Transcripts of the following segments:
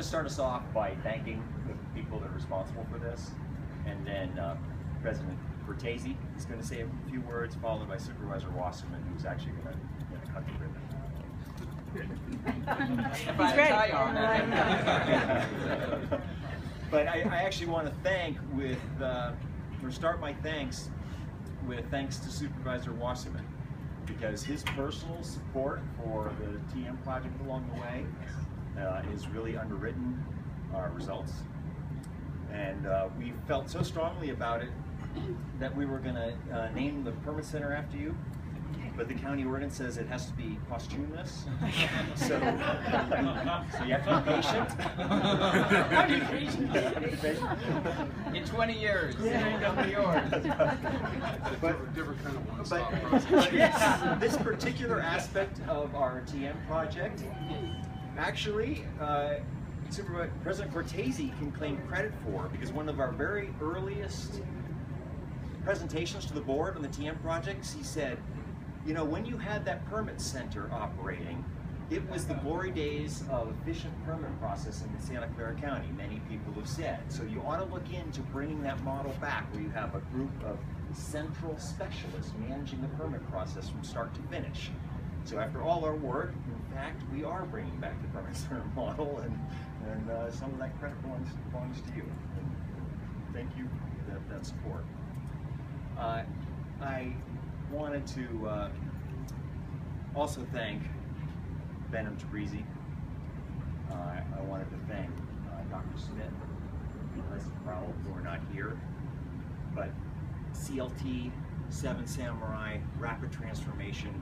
Start us off by thanking the people that are responsible for this, and then President Cortese is going to say a few words, followed by Supervisor Wasserman, who's actually going to cut the ribbon. He's ready. But I actually want to thank or start my thanks with thanks to Supervisor Wasserman, because his personal support for the TM project along the way is really underwritten our results. And we felt so strongly about it that we were going to name the permit center after you, but the county ordinance says it has to be posthumous. So you have to be patient. In 20 years, it ain't gonna be yours. Different kind of one-stop But process. this particular aspect of our TM project, actually, President Cortese can claim credit for, because one of our very earliest presentations to the board on the TM projects, he said, you know, when you had that permit center operating, it was the glory days of efficient permit processing in Santa Clara County, many people have said. So you ought to look into bringing that model back, where you have a group of central specialists managing the permit process from start to finish. So after all our work, in fact, we are bringing back the permit center model, and some of that credit belongs to you. And thank you for that support. I wanted to also thank Benham Tabrizi. I wanted to thank Dr. Smith and Les Crowell, who are not here, but CLT, Seven Samurai, Rapid Transformation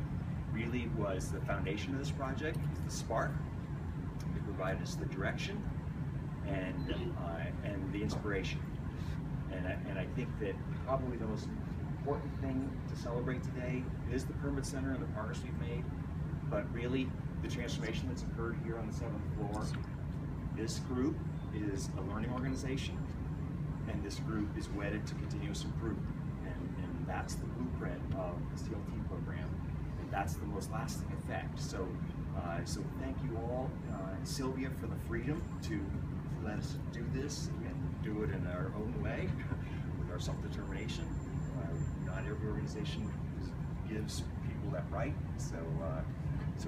really was the foundation of this project. It was the spark. It provided us the direction and the inspiration. And I think that probably the most important thing to celebrate today is the permit center and the progress we've made, but really the transformation that's occurred here on the 7th floor. This group is a learning organization, and this group is wedded to continuous improvement, and that's the blueprint of the CLT program, and that's the most lasting effect. So thank you all, Sylvia, for the freedom to let us do this and do it in our own way with our self-determination. Not every organization gives people that right, so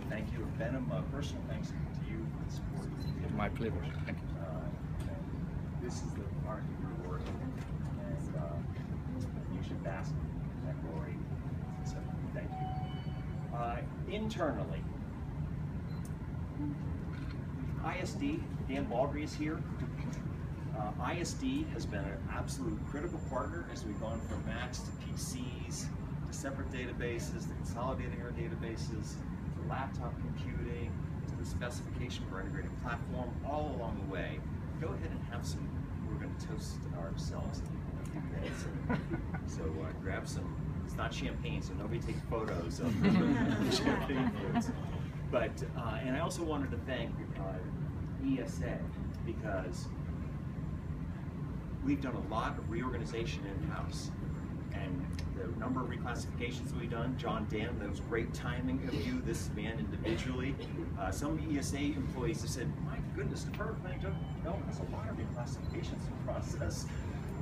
thank you. And Benham, personal thanks to you for the support. My pleasure. Thank you. This is the part of your work, and you should bask in that glory. So thank you. Internally, ISD, Dan Baldry is here. ISD has been an absolute critical partner as we've gone from Macs to PCs, to separate databases, to consolidating our databases, to laptop computing, to the specification for our integrated platform, all along the way. Go ahead and have some, we're going to toast ourselves in a few minutes. So grab some, it's not champagne, so nobody take photos of champagne notes. But, and I also wanted to thank ESA, because we've done a lot of reorganization in-house, and the number of reclassifications that we've done, John Dan, that was great timing of you, this man individually. Some ESA employees have said, my goodness, deferred planning, no, there's a lot of reclassifications in process.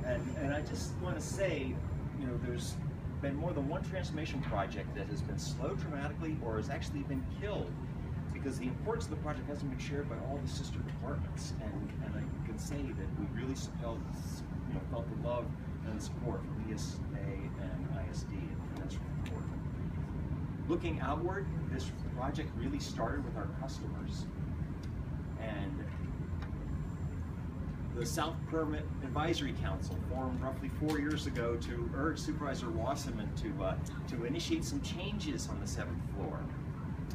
And I just want to say, you know, there's been more than one transformation project that has been slowed dramatically or has actually been killed because the importance of the project hasn't been shared by all the sister departments. And I can say that we really felt the love and the support from ESA and ISD, and that's really important. Looking outward, this project really started with our customers. And the South Permit Advisory Council formed roughly 4 years ago to urge Supervisor Wasserman to initiate some changes on the 7th floor.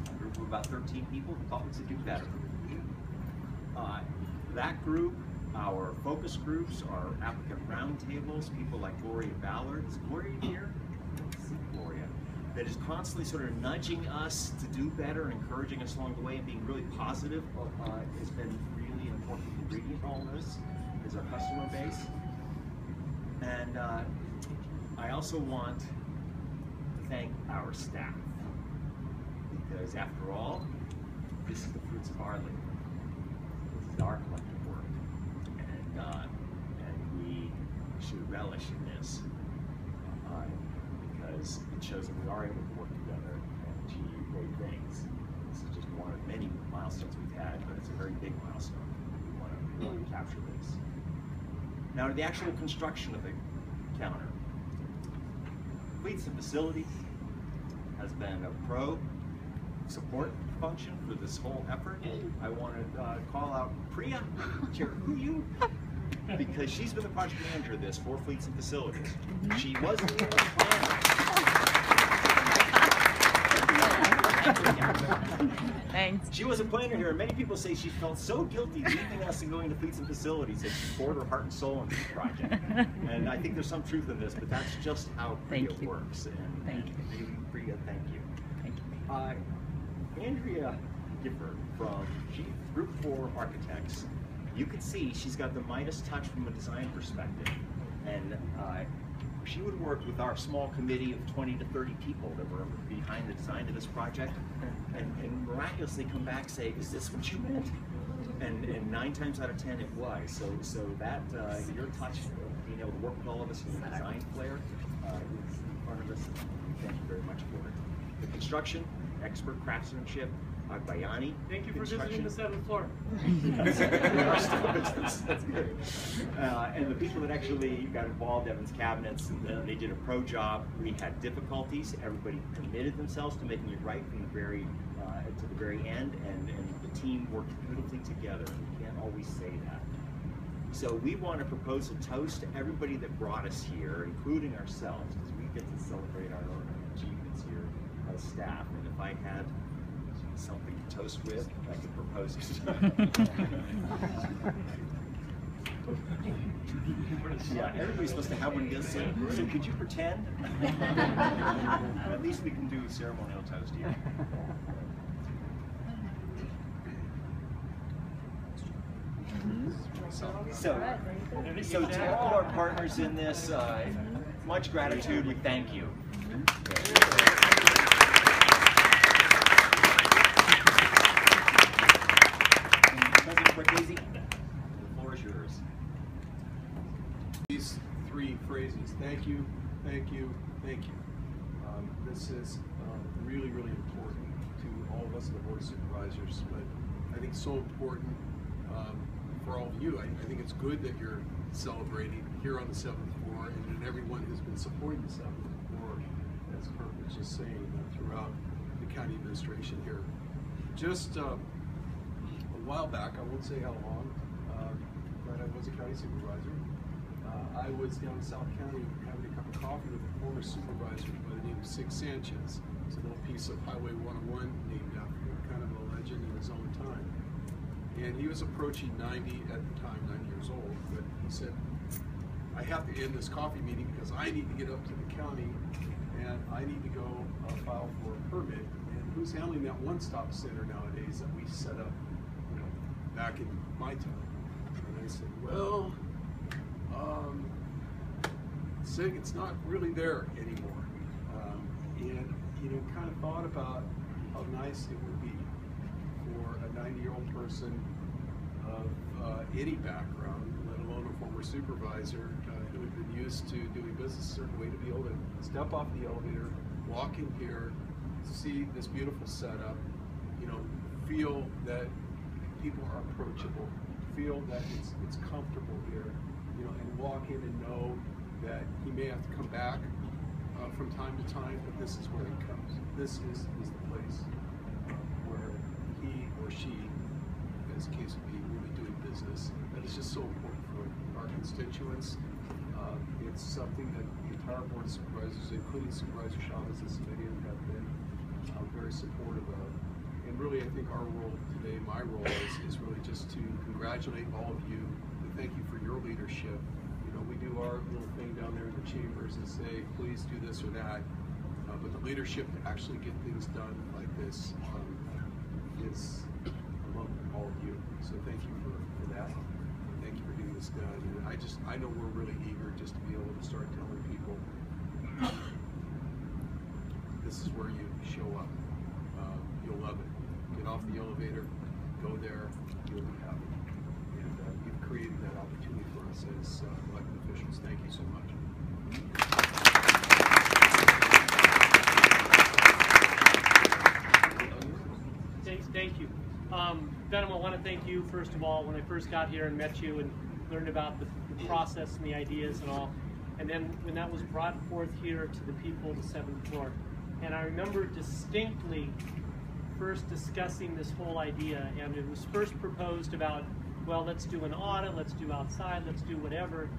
A group of about 13 people who thought we could do better. That group, our focus groups, our applicant roundtables, people like Gloria Ballard. Is Gloria here? See Gloria. That is constantly sort of nudging us to do better and encouraging us along the way and being really positive has been really an important ingredient in all this, is our customer base. And I also want to thank our staff, because after all, this is the fruits of our labor. This is our collective relish in this because it shows that we are able to work together and achieve great things. This is just one of many milestones we've had, but it's a very big milestone. We want to really capture this. Now, to the actual construction of the counter. Fleets and Facilities has been a pro support function for this whole effort. I want to call out Priya Cherkuyu because she's been the project manager of this for Fleets and Facilities. She wasn't a planner. Thanks. She was a planner here, and many people say she felt so guilty leaving us and going to Fleets and Facilities that she poured her heart and soul into the project. And I think there's some truth in this, but that's just how Priya works. And Priya, thank you. Thank you. Andrea Gifford from Group 4 Architects. You can see she's got the Midas touch from a design perspective. And she would work with our small committee of 20 to 30 people that were behind the design of this project and miraculously come back and say, is this what you meant? And 9 times out of 10 it was. So that, your touch, being able to work with all of us in the design flair is in front of us. Thank you very much for it. The construction, expert craftsmanship, Bayani. Thank you for visiting the 7th floor. That's good. And the people that actually got involved, Evan's cabinets, they did a pro job. We had difficulties. Everybody committed themselves to making it right from the very to the very end, and the team worked beautifully together. You can't always say that. So we want to propose a toast to everybody that brought us here, including ourselves, because we get to celebrate our own achievements here as staff. And if I had something to toast with, I could propose it. Yeah, everybody's supposed to have one of those. So could you pretend? At least we can do a ceremonial toast here. So to all our partners in this, much gratitude. We thank you. President, the floor is yours. These 3 phrases, thank you, thank you, thank you. This is really, really important to all of us in the Board of Supervisors, but I think so important for all of you. I think it's good that you're celebrating here on the 7th floor, and everyone who's been supporting the 7th floor, as Kirk was just saying, throughout the county administration here. Just a while back, I won't say how long, but I was a county supervisor. I was down in South County having a cup of coffee with a former supervisor by the name of Sig Sanchez. It's a little piece of Highway 101 named after him, kind of a legend in his own time. And he was approaching 90 at the time, 90 years old, but he said, I have to end this coffee meeting because I need to get up to the county and I need to go file for a permit. And who's handling that one-stop center nowadays that we set up, you know, back in my time? And I said, well, Sig, it's not really there anymore. And, you know, kind of thought about how nice it would be for a 90-year-old person of any background, let alone a former supervisor who had been used to doing business a certain way, to be able to step off the elevator, walk in here, see this beautiful setup, you know, feel that people are approachable, feel that it's comfortable here, you know, and walk in and know that he may have to come back from time to time, but this is where he comes. This is the place where he or she, as the case would be, will be doing business. That is just so important for our constituents. It's something that the entire Board of Supervisors, including Supervisor Chavez and Smithian, have been very supportive of. And really, I think our role today, my role, is really just to congratulate all of you, to thank you for your leadership. You know, we do our little thing down there in the chambers and say, please do this or that. But the leadership to actually get things done like this is among all of you. So thank you for that. Thank you for getting this done. And I know we're really eager just to be able to start telling people this is where you show up. You'll love it. Get off the elevator, go there, you'll be happy. And you've created that opportunity for us as elected officials. Thank you so much. Thank you. Benham, I want to thank you, first of all, when I first got here and met you and learned about the process and the ideas and all. And then when that was brought forth here to the people, the 7th floor. And I remember distinctly first discussing this whole idea, and it was first proposed about, well, let's do an audit, let's do outside, let's do whatever.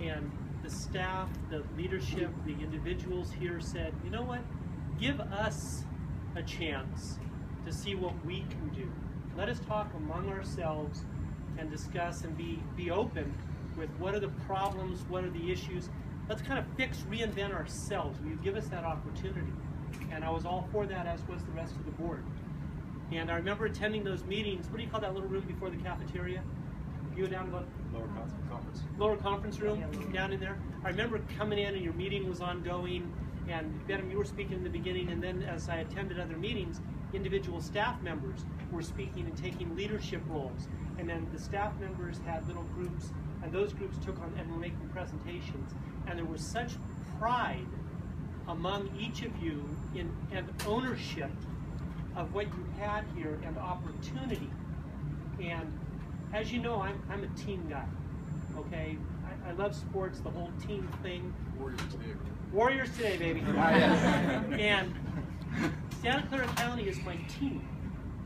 And the staff, the leadership, the individuals here said, you know what, give us a chance to see what we can do. Let us talk among ourselves and discuss and be open with what are the problems, what are the issues. Let's kind of reinvent ourselves. Will you give us that opportunity? And I was all for that, as was the rest of the board. And I remember attending those meetings. What do you call that little room before the cafeteria? You go down to the lower conference room, down in there. I remember coming in and your meeting was ongoing, and Benham, you were speaking in the beginning, and then as I attended other meetings, individual staff members were speaking and taking leadership roles. And then the staff members had little groups, and those groups took on and were making presentations. And there was such pride among each of you and ownership of what you had here and opportunity. And as you know, I'm a team guy, okay? I love sports, the whole team thing. Warriors today. Warriors today, baby. And Santa Clara County is my team,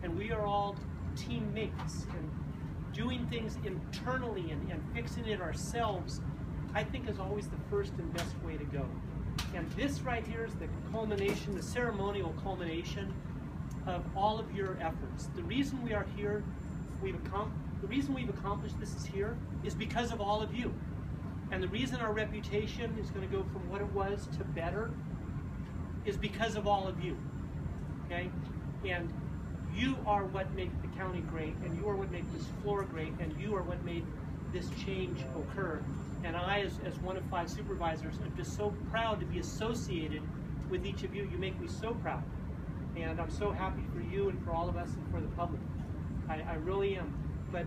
and we are all teammates, and doing things internally and fixing it ourselves, I think, is always the first and best way to go. And this right here is the culmination, the ceremonial culmination of all of your efforts. The reason we are here, the reason we've accomplished this is here is because of all of you. And the reason our reputation is going to go from what it was to better is because of all of you. Okay? And you are what made the county great, and you are what made this floor great, and you are what made this change occur. And I, as one of 5 supervisors, am just so proud to be associated with each of you. You make me so proud. And I'm so happy for you and for all of us and for the public. I really am. But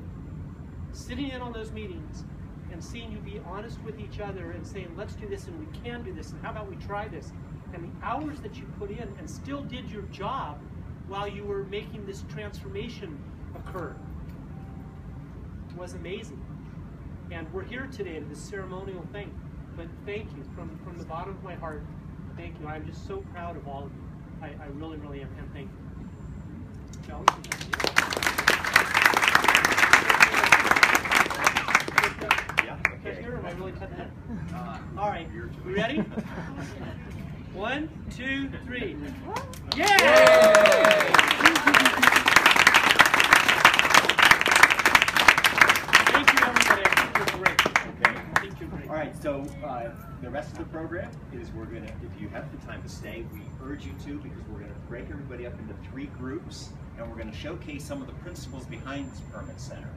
sitting in on those meetings and seeing you be honest with each other and saying, let's do this and we can do this, and how about we try this? And the hours that you put in and still did your job while you were making this transformation occur was amazing. And we're here today to this ceremonial thing. But thank you from the bottom of my heart. Thank you. I'm just so proud of all of you. I really, really am. And thank you. Shall we? Yeah, okay. Here, am I really cutting it? All right. We ready? 1, 2, 3. Yay! Thank you, everybody. I think you're great. Okay. I think you're great. All right, so the rest of the program is we're going to, if you have the time to stay, we urge you to, because we're going to break everybody up into 3 groups, and we're going to showcase some of the principles behind this permit center.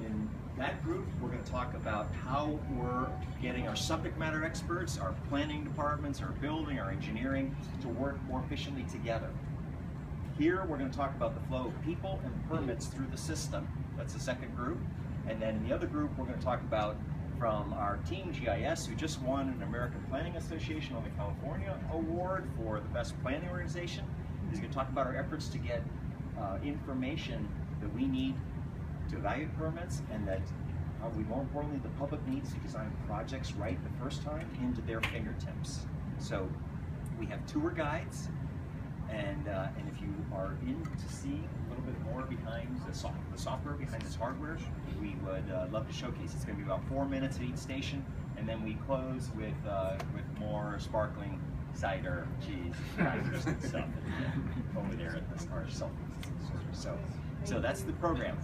In that group, we're going to talk about how we're getting our subject matter experts, our planning departments, our building, our engineering to work more efficiently together. Here, we're going to talk about the flow of people and permits through the system. That's the second group. And then in the other group, we're going to talk about from our team GIS, who just won an American Planning Association on the California Award for the best planning organization. He's going to talk about our efforts to get information that we need to evaluate permits, and that more importantly, the public needs to design projects right the first time into their fingertips. So we have tour guides, and if you are in to see a little bit more behind the software behind this hardware, we would love to showcase. It's going to be about 4 minutes at each station, and then we close with more sparkling cider, cheese, crackers, and stuff over there at our cell phone. So that's the program.